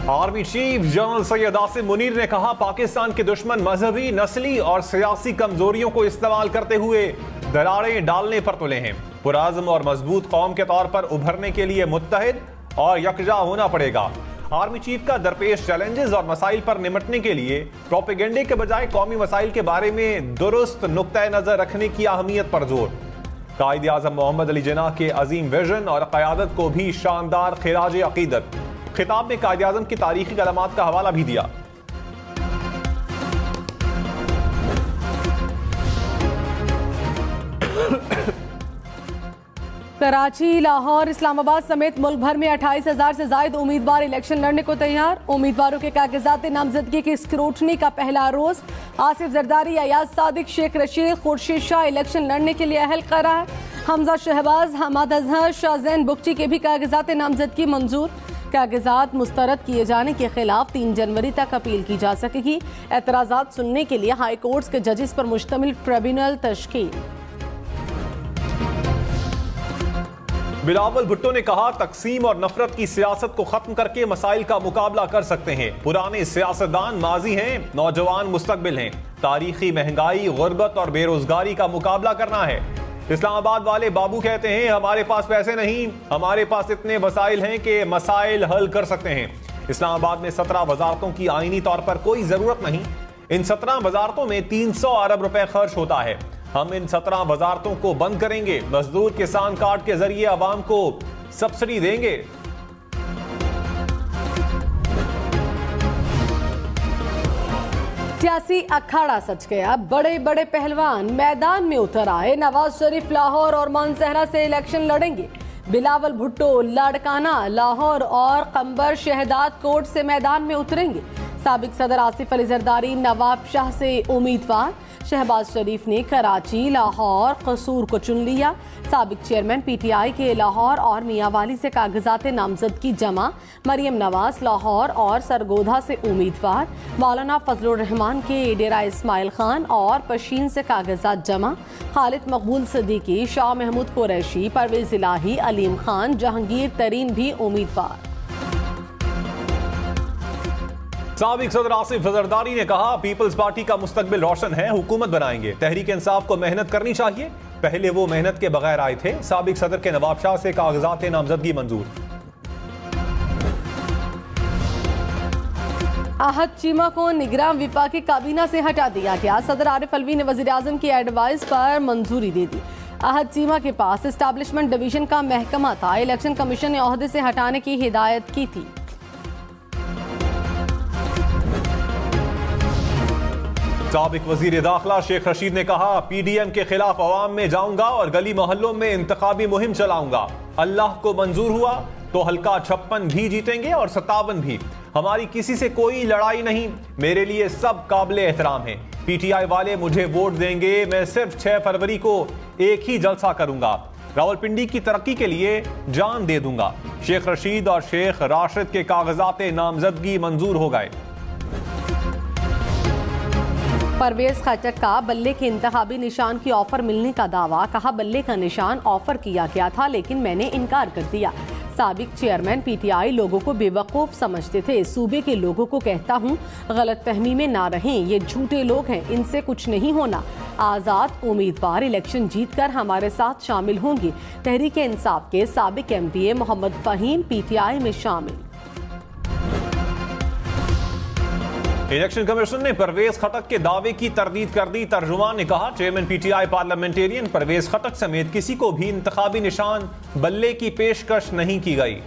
Army chief general Syed Asim Munir ने कहा, पाकिस्तान के दुश्मन मजहबी, नस्ली और सियासी कमजोरियों को इस्तेमाल करते हुए दरारें डालने पर तुले हैं। पुराज़्म और मजबूत कौम के तौर पर उभरने के लिए मुत्तहिद और यकजा होना पड़ेगा। आर्मी चीफ का दरपेश चैलेंजेस और मसाइल पर निपटने के लिए प्रोपेगेंडे के बजाय कौमी मसाइल के बारे में दुरुस्त नुक्ता नजर रखने की अहमियत पर जोर। कायद आज़म मोहम्मद अली जिन्नाह के अजीम विजन और क़यादत को भी शानदार खिराज अकीदत। खिताब में कायद आज़म की तारीखी कलमात का हवाला भी दिया। कराची, लाहौर, इस्लामाबाद समेत मुल्क भर में 28,000 से ज्यादा उम्मीदवार इलेक्शन लड़ने को तैयार। उम्मीदवारों के कागजात नामजदगी की स्क्रूटनी का पहला रोज। आसिफ जरदारी, अयाज सादिक, शेख रशीद, खुर्शीद शाह इलेक्शन लड़ने के लिए अहल करार। हमजा शहबाज, हमाद अजहर, शाहजैन बुगटी के भी कागजात नामजदगी मंजूर। कागजात मुस्तरद किए जाने के खिलाफ 3 जनवरी तक अपील की जा सकेगी। एतराजात सुनने के लिए हाई कोर्ट्स के जजेस पर मुश्तमिल ट्रिब्यूनल तश्कील। बिलावल भुट्टो ने कहा, तकसीम और नफरत की सियासत को खत्म करके मसाइल का मुकाबला कर सकते हैं। पुराने सियासतदान माजी हैं, नौजवान मुस्तकबिल हैं। तारीखी महंगाई, गुर्बत और बेरोजगारी का मुकाबला करना है। इस्लामाबाद वाले बाबू कहते हैं, हमारे पास पैसे नहीं, हमारे पास इतने वसाइल हैं कि मसाइल हल कर सकते हैं। इस्लामाबाद में 17 वजारतों की आईनी तौर पर कोई जरूरत नहीं। इन 17 वजारतों में 300 अरब रुपए खर्च होता है। हम इन 17 वजारतों को बंद करेंगे। मजदूर किसान कार्ड के जरिए आवाम को सब्सिडी देंगे। सियासी अखाड़ा सच गया। बड़े बड़े पहलवान मैदान में उतर आए। नवाज शरीफ लाहौर और मानसहरा से इलेक्शन लड़ेंगे। बिलावल भुट्टो लाड़काना, लाहौर और कंबर शहदाद कोट से मैदान में उतरेंगे। साबिक सदर आसिफ अली जरदारी नवाब शाह से उम्मीदवार। शहबाज शरीफ ने कराची, लाहौर, कसूर को चुन लिया। साबिक चेयरमैन पीटीआई के लाहौर और मियांवाली से कागजात नामजदगी जमा। मरियम नवाज लाहौर और सरगोधा से उम्मीदवार। मौलाना फजलुर रहमान के डेरा इस्माइल खान और पशीन से कागजात जमा। खालिद मकबूल सिद्दीकी, शाह महमूद कुरैशी, परवेज इलाही, अलीम खान, जहांगीर तरीन भी उम्मीदवार। साबिक सदर आसिफ जरदारी ने कहा, पीपल्स पार्टी का मुस्तकबिल रोशन है, हुकूमत बनाएंगे। तहरीक इंसाफ को मेहनत करनी चाहिए। पहले वो मेहनत के बगैर आए थे। साबिक सदर के नवाब शाह से कागजात नामजदगी मंजूर। आहद चीमा को निगरान विफाकी काबीना से हटा दिया गया। सदर आरिफ अलवी ने वजीर आजम की एडवाइस पर मंजूरी दे दी। आहद चीमा के पास एस्टैब्लिशमेंट डिवीजन का महकमा था। इलेक्शन कमीशन ने ओहदे से हटाने की हिदायत की थी। साबिक वजीर दाखिला शेख रशीद ने कहा, पीडीएम के खिलाफ अवाम में जाऊंगा और गली मोहल्लों में इंतखाबी मुहिम चलाऊंगा। अल्लाह को मंजूर हुआ तो हल्का 56 भी जीतेंगे और 57 भी। हमारी किसी से कोई लड़ाई नहीं। मेरे लिए सब काबिल एहतराम हैं। पीटीआई वाले मुझे वोट देंगे। मैं सिर्फ 6 फरवरी को एक ही जलसा करूंगा। रावलपिंडी की तरक्की के लिए जान दे दूंगा। शेख रशीद और शेख राशिद के कागजात नामजदगी मंजूर हो गए। परवेज खटक का बल्ले के इंतखाबी निशान की ऑफर मिलने का दावा। कहा, बल्ले का निशान ऑफर किया गया था लेकिन मैंने इनकार कर दिया। साबिक चेयरमैन पीटीआई लोगों को बेवकूफ समझते थे। सूबे के लोगों को कहता हूँ, गलतफहमी में ना रहें, ये झूठे लोग हैं, इनसे कुछ नहीं होना। आज़ाद उम्मीदवार इलेक्शन जीतकर हमारे साथ शामिल होंगे। तहरीक इंसाफ के साबिक एमपीए मोहम्मद फहीम पीटीआई में शामिल। इलेक्शन कमीशन ने परवेज खटक के दावे की तरदीद कर दी। तर्जुमान ने कहा, चेयरमैन पीटीआई पार्लियामेंटेरियन परवेज खटक समेत किसी को भी इंतखाबी निशान बल्ले की पेशकश नहीं की गई।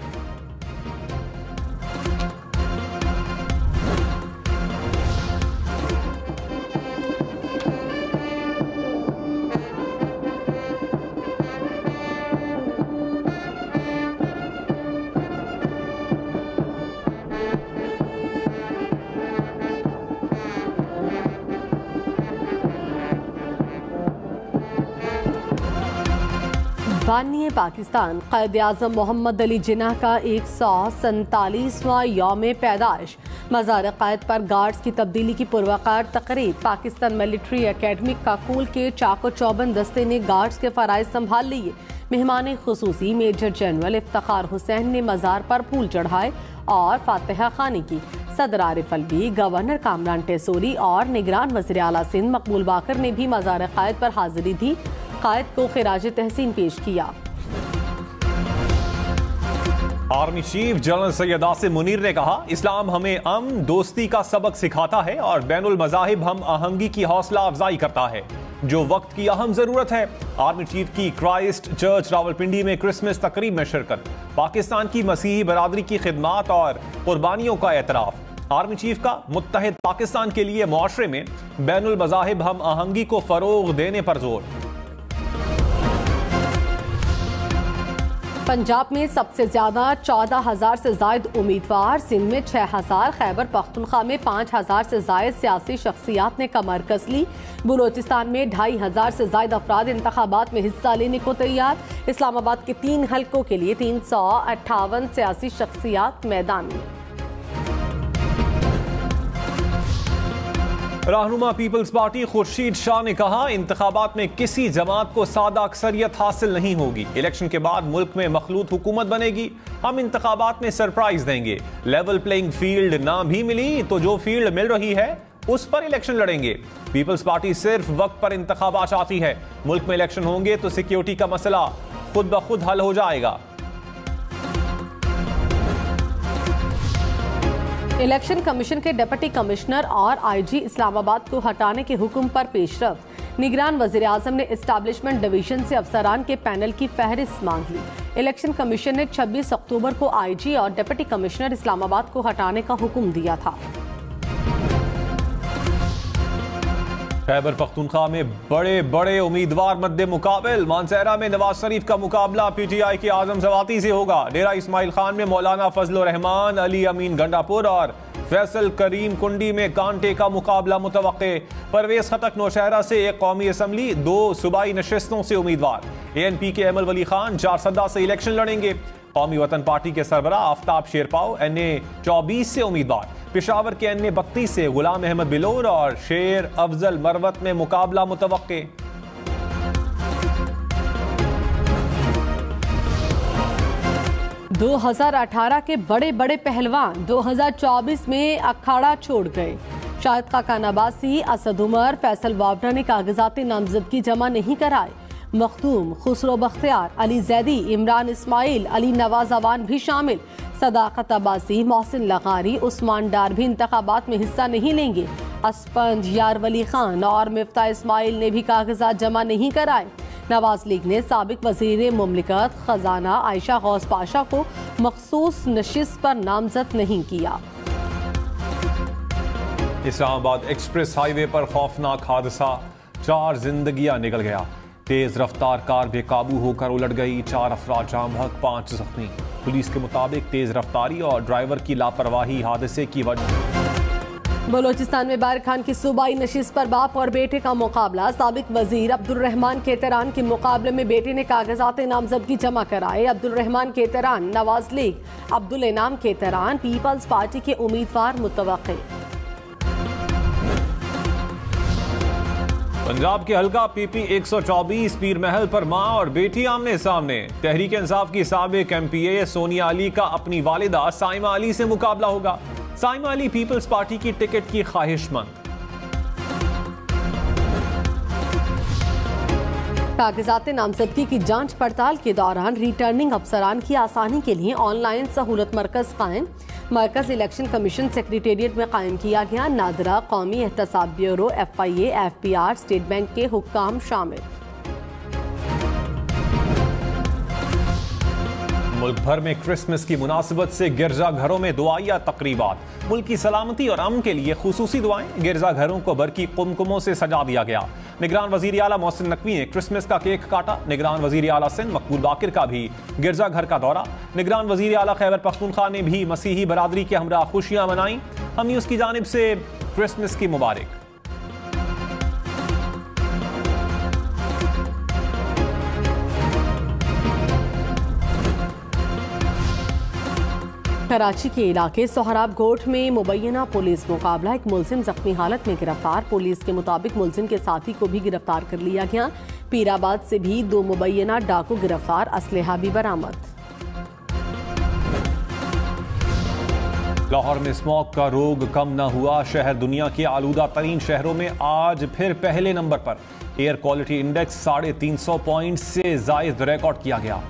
बानिए पाकिस्तान कायद आज़म मोहम्मद अली जिन्नाह का 147वां यौम पैदाइश। मज़ार क़ायद पर गार्ड्स की तब्दीली की पुरवकार तकरीब। पाकिस्तान मिलिट्री एकेडमी काकूल के चाको चौबंद दस्ते ने गार्ड्स के फ़राइज़ संभाल लिए। मेहमान खुसूसी मेजर जनरल इफ्तिखार हुसैन ने मज़ार पर फूल चढ़ाए और फातिहा खानी की। सदर आरिफ अलवी, गवर्नर कामरान टेसोरी और निगरान वज़ीर आला सिंध मकबूल बाकर ने भी मज़ार कायद पर हाजिरी दी। कायद को खिराज तहसीन पेश किया। Army chief general Syed Asim Munir ने कहा, इस्लाम हमें अमन दोस्ती का सबक सिखाता है और बैनुल मज़ाहिब हम आहंगी की हौसला अफजाई करता है, जो वक्त की अहम जरूरत है। आर्मी चीफ की क्राइस्ट चर्च रावलपिंडी में क्रिसमस तकरीब में शिरकत, पाकिस्तान की मसीही बरादरी की खिदमात और कुर्बानियों का एतराफ। आर्मी चीफ का मुत्तहिद पाकिस्तान के लिए मुआशरे में बैनुल मज़ाहिब हम आहंगी को फरोग देने पर जोर। पंजाब में सबसे ज्यादा 14,000 से जायद उम्मीदवार, सिंध में 6,000, खैबर पख्तूनख्वा में 5,000 से जायद सियासी शख्सियात ने कमर कस ली। बलूचिस्तान में 2,500 से जायद अफराद इंतखाबात में हिस्सा लेने को तैयार। इस्लामाबाद के 3 हल्कों के लिए 358 सियासी शख्सियात मैदान में। रहनुमा पीपल्स पार्टी खुर्शीद शाह ने कहा, इंतखाबात में किसी जमात को सादा अक्सरियत हासिल नहीं होगी। इलेक्शन के बाद मुल्क में मखलूत हुकूमत बनेगी। हम इंतखाबात में सरप्राइज देंगे। लेवल प्लेइंग फील्ड ना भी मिली तो जो फील्ड मिल रही है उस पर इलेक्शन लड़ेंगे। पीपल्स पार्टी सिर्फ वक्त पर इंतखाबात चाहती है। मुल्क में इलेक्शन होंगे तो सिक्योरिटी का मसला खुद ब खुद हल हो जाएगा। इलेक्शन कमीशन के डिप्टी कमिश्नर और आईजी इस्लामाबाद को हटाने के हुक्म पर पेशरफ। निगरान वज़ीर आज़म ने एस्टैब्लिशमेंट डिवीजन से अफसरान के पैनल की फहरिस्त मांग ली। इलेक्शन कमीशन ने 26 अक्टूबर को आईजी और डिप्टी कमिश्नर इस्लामाबाद को हटाने का हुक्म दिया था। खैबर पख्तूनख्वा में बड़े बड़े उम्मीदवार मद्दे मुकाबिल। मानसहरा में नवाज शरीफ का मुकाबला पीटीआई के आजम जवाती से होगा। डेरा इस्माइल खान में मौलाना फजल रहमान, अली अमीन गंडापुर और फैसल करीम कुंडी में कांटे का मुकाबला मुतवक्के। परवेज खटक नौशहरा से एक कौमी असम्बली, 2 सूबाई नशिस्तों से उम्मीदवार। ANP के अमल वली खान चारसदा से इलेक्शन लड़ेंगे। कौमी वतन पार्टी के सरबरा आफ्ताब शेरपाव NA 24 से उम्मीदवार। पेशावर के NA 32 से गुलाम अहमद बिलोर और शेर अफजल मरवत में मुकाबला मुतवक्के। दो 2018 के बड़े बड़े पहलवान 2024 में अखाड़ा छोड़ गए। शाहिद खाका नवासी, असद उमर, फैसल वावना ने कागजात नामजदगी जमा नहीं कराए। मखदूम, खुसरो बख्तियार, अली जैदी, इमरान इस्माइल, अली नवाज अवान भी शामिल। सदाकत अब्बासी, मोहसिन लगारी, उस्मान डार भी इंतखाबात में हिस्सा नहीं लेंगे। असफंज, यार वली खान और मिफ्ता इस्माइल ने भी कागजात जमा नहीं कराए। नवाज लीग ने साबिक वजीर मुमलिकत खजाना आयशा गौस पाशा को मखसूस नशिस्त पर नामजद नहीं किया। इस्लामाबाद एक्सप्रेस हाईवे पर खौफनाक हादसा, 4 जिंदगियां निकल गया। तेज रफ्तार कार बेकाबू होकर उलट गई, 4 अफराद जाम बहक, 5 जख्मी। पुलिस के मुताबिक तेज रफ्तारी और ड्राइवर की लापरवाही हादसे की वजह। बलूचिस्तान में बार खान की सूबाई नशिस्त पर बाप और बेटे का मुकाबला। साबिक वजीर अब्दुल रहमान केतरान के मुकाबले में बेटे ने कागजात नामजदगी जमा कराए। अब्दुल रहमान केतरान नवाज लीग, अब्दुल इनाम केतरान पीपल्स पार्टी के उम्मीदवार मुतवक्के। पंजाब के हल्का PP 124 पीर महल पर मां और बेटी आमने सामने। तहरीक इंसाफ की साबिक MPA सोनिया अली का अपनी वालिदा साइमा अली से मुकाबला होगा। साइमा अली पीपल्स पार्टी की टिकट की ख्वाहिशमंद। कागजात नामजदगी की जांच पड़ताल के दौरान रिटर्निंग अफसरान की आसानी के लिए ऑनलाइन सहूलत मरकज कायम। मरकज इलेक्शन कमीशन सेक्रेटेरिएट में कायम किया गया। नादरा, कौमी एहतसाब bureau, FIA, FPR, state bank के हुक्काम शामिल। मुल्क भर में क्रिसमस की मुनासिबत से गिरजा घरों में दुआया तकरीबात। मुल्क की सलामती और अमन के लिए खुसूसी दुआएं। गिरजा घरों को बरकी कुमकुमों से सजा दिया गया। निगरान वजीर आला मोहसिन नकवी ने क्रिसमस का केक काटा। निगरान वजीर आला सिंध मकबूल बाकिर का भी गिरजा घर का दौरा। निगरान वजीर आला खैबर पख्तूनख्वा ने भी मसीही बरादरी के हमरा खुशियां मनाई। हम न्यूज़ की जानिब से क्रिसमस की मुबारक। कराची के इलाके सोहराब गोठ में मुबैना पुलिस मुकाबला। एक मुलजिम जख्मी हालत में गिरफ्तार। पुलिस के मुताबिक मुलजिम के साथी को भी गिरफ्तार कर लिया गया। पीराबाद से भी 2 मुबैना डाकू गिरफ्तार, असलहा भी बरामद। लाहौर में स्मॉग का रोग कम न हुआ, शहर दुनिया के आलूदा तरीन शहरों में आज फिर पहले नंबर पर। एयर क्वालिटी इंडेक्स 350 पॉइंट से जायद रिकॉर्ड किया गया।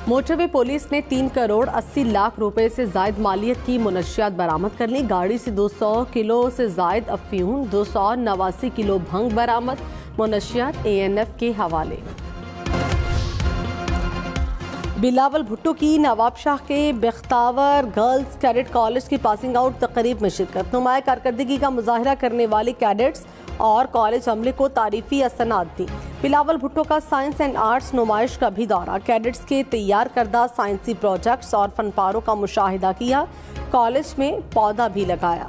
मोटरवे पुलिस ने 3 करोड़ 80 लाख रुपए से जायद मालियत की मुनशियात बरामद कर ली। गाड़ी से 200 किलो से जायद अफीम, 289 किलो भंग बरामद। मुनशियात ANF के हवाले। बिलावल भुट्टो की नवाबशाह के बख्तावर गर्ल्स कैडेट कॉलेज की पासिंग आउट तकरीब में शिरकत। नुमाया कारकर्दगी का मुजाहरा करने वाले कैडेट्स और कॉलेज अमले को तारीफी असनाद दी। बिलावल भुट्टो का साइंस एंड आर्ट्स नुमाइश का भी दौरा, कैडेट्स के तैयार करदा साइंसी प्रोजेक्ट्स और फनपारों का मुशाहिदा किया। कॉलेज में पौधा भी लगाया।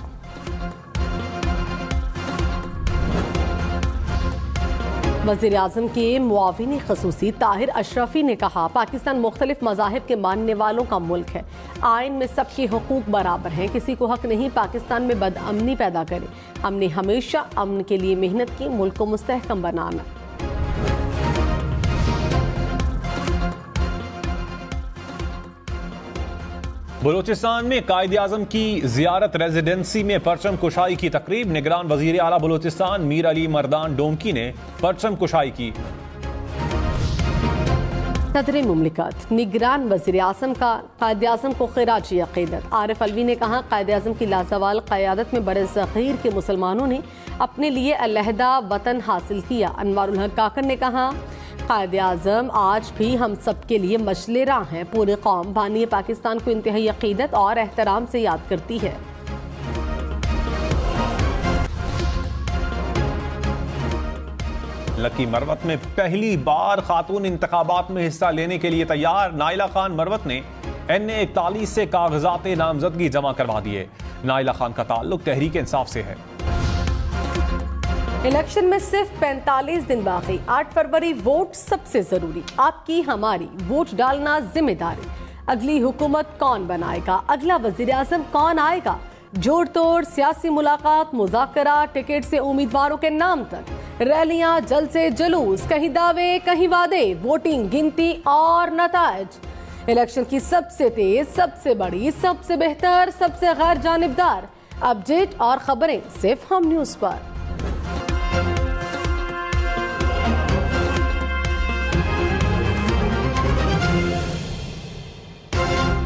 वज़ीर आज़म के मुआविन ख़ुसूसी ताहिर अशरफी ने कहा, पाकिस्तान मुख्तलिफ मज़ाहिब के मानने वालों का मुल्क है। आइन में सबके हुकूक बराबर हैं, किसी को हक नहीं पाकिस्तान में बदअमनी पैदा करे। हमने हमेशा अमन के लिए मेहनत की, मुल्क को मुस्तहकम बनाना। बलूचिस्तान में कायदे आज़म की जियारत रेजिडेंसी में परचम कुशाई की तकरीब। निगरान वजीर आला बलूचिस्तान मीर अली मर्दान डोमकी ने परचम कुशाई की। सदर मुमलिकत निगरान वज़ीर आज़म का कायदे आज़म को खिराजी अक़ीदत। आरिफ अलवी ने कहा, कायदे आज़म की लाजवाल क़यादत में बरे ज़ख़ीर के मुसलमानों ने अपने लिए अलहदा वतन हासिल किया। अनवारुल हक काकर ने कहा, कायदे आज़म आज भी हम सब के लिए मशले राह हैं। पूरी कौम बानी पाकिस्तान को इंतहाई अक़ीदत और एहतराम से याद करती है। लकी मरवत में पहली बार खातून इंतखाबात में हिस्सा लेने के लिए तैयार। नाइला खान मरवत ने NA 41 से कागजात नामजदगी जमा करवा दिए। नाइला खान का ताल्लुक तहरीक इंसाफ से है। इलेक्शन में सिर्फ 45 दिन बाकी। 8 फरवरी वोट सबसे जरूरी। आपकी हमारी वोट डालना जिम्मेदारी। अगली हुकूमत कौन बनाएगा, अगला वजीर आज़म कौन आएगा, जोड़ तोड़ सियासी मुलाकात, मुज़ाकरा, टिकट से उम्मीदवारों के नाम तक, रैलियां, जलसे, जुलूस, कहीं दावे कहीं वादे, वोटिंग, गिनती और नताइज। इलेक्शन की सबसे तेज, सबसे बड़ी, सबसे बेहतर, सबसे गैर जानिबदार अपडेट और खबरें सिर्फ हम न्यूज़ पर।